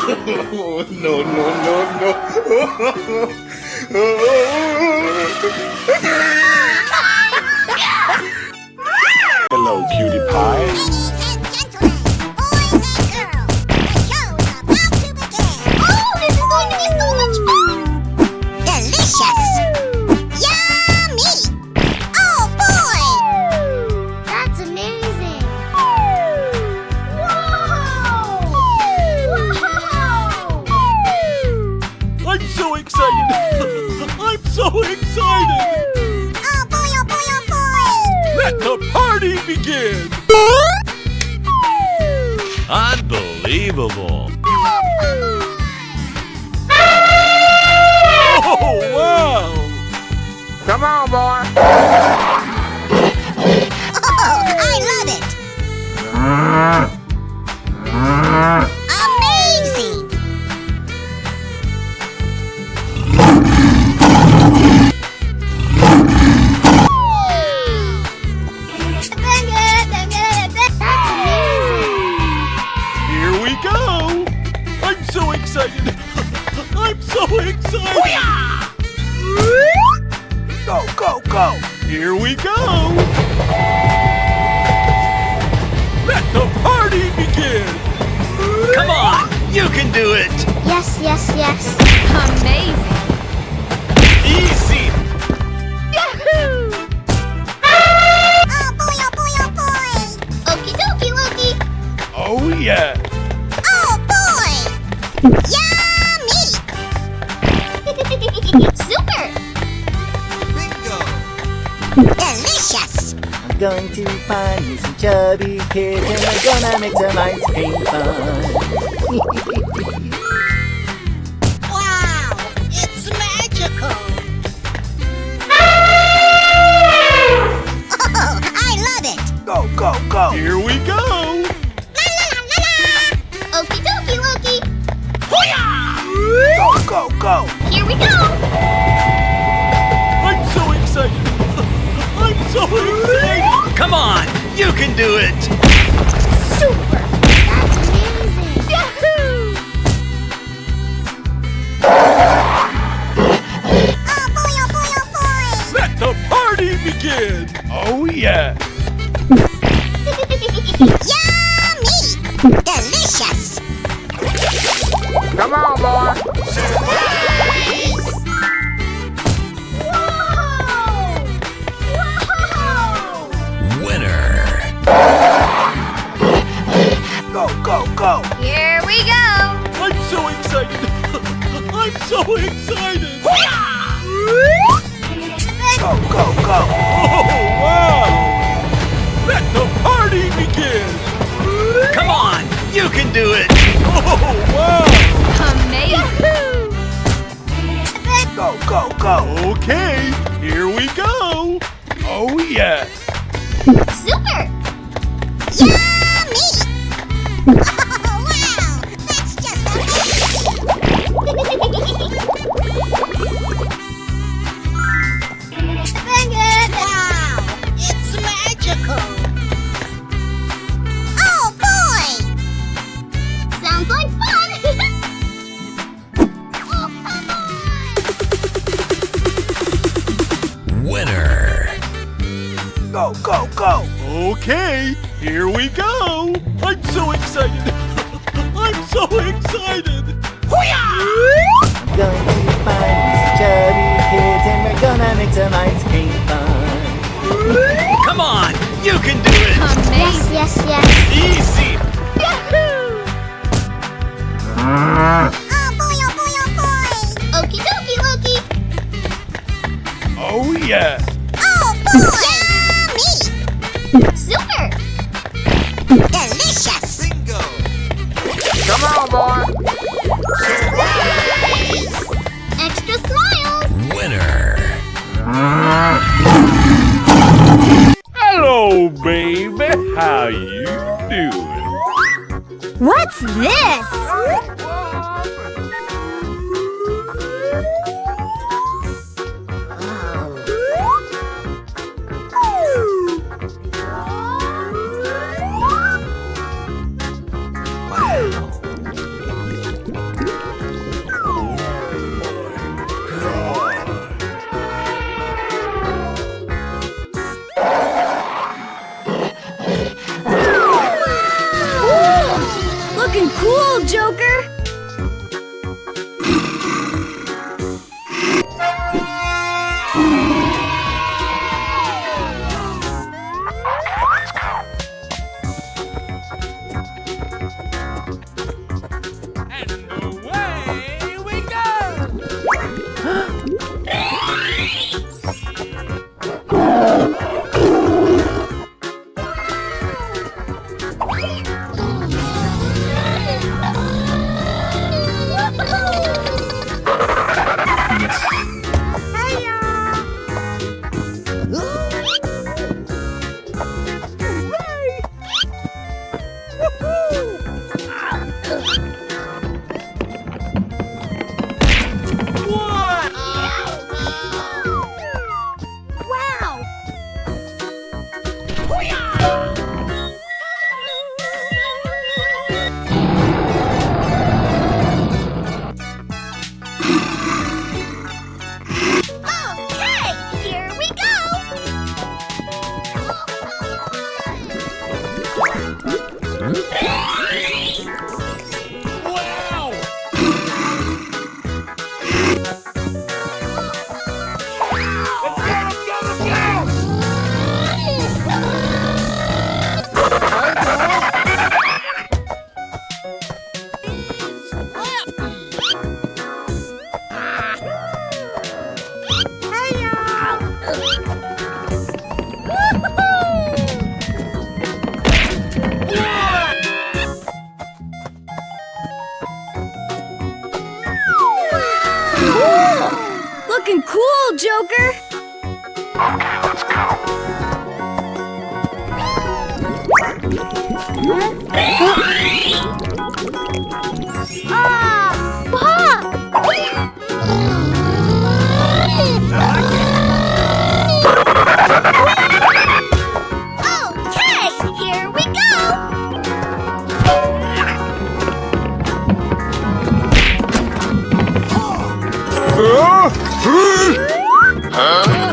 No, no, no, no. Hello, cutie pie. I'm so excited! Oh boy, oh boy, oh boy! Let the party begin! Unbelievable! Oh, wow! Come on, boy. Oh, I love it! Amazing! Here we go! I'm so excited! I'm so excited! Go, go, go. Here we go! Let the party begin! Come on! You can do it! Yes, yes, yes. Amazing! Easy! Yahoo! Oh boy, oh boy, oh boy! Okie dokie, Loki! Oh yeah! Oh boy! Yummy! Super! Bingo. Delicious! I'm going to find me some chubby kids and we're gonna make some ice cream fun. Wow! It's magical! Oh, I love it! Go, go, go. Here we go! La la la la la! Okie dokie, Loki! Go, go, go. Here we go! I'm so excited! I'm so excited! Come on! You can do it! Super! That's amazing! Yahoo! Oh boy, oh boy, oh boy! Let the party begin! Oh yeah! Yummy! Delicious! Come on, boy. Winner! Go, go, go. Here we go! I'm so excited! I'm so excited! Go, go, go. Oh wow! Let the party begin! Come on! You can do it! Oh wow! Amazing! Go, go, go. Okay, here we go! Oh yeah! Super! Yummy! Oh, wow! That's just amazing! Wow! It's magical! Oh, boy! Sounds like fun! Oh, come on! Winner! Go, go, go. Okay, here we go! I'm so excited! I'm so excited! I'm going to find me some chubby kids and we're gonna make some ice cream fun. Come on! You can do it! Yes, yes, yes! Easy! Yahoo! Oh boy, oh boy, oh boy! Okie dokie, Loki! Oh yeah! Oh boy! Yummy! Super! Delicious! Bingo. Come on, boy. Extra smiles! Winner! Hello, baby! How you doing? What's this? Joker. Okay, let's go. Okay, here we go. Huh?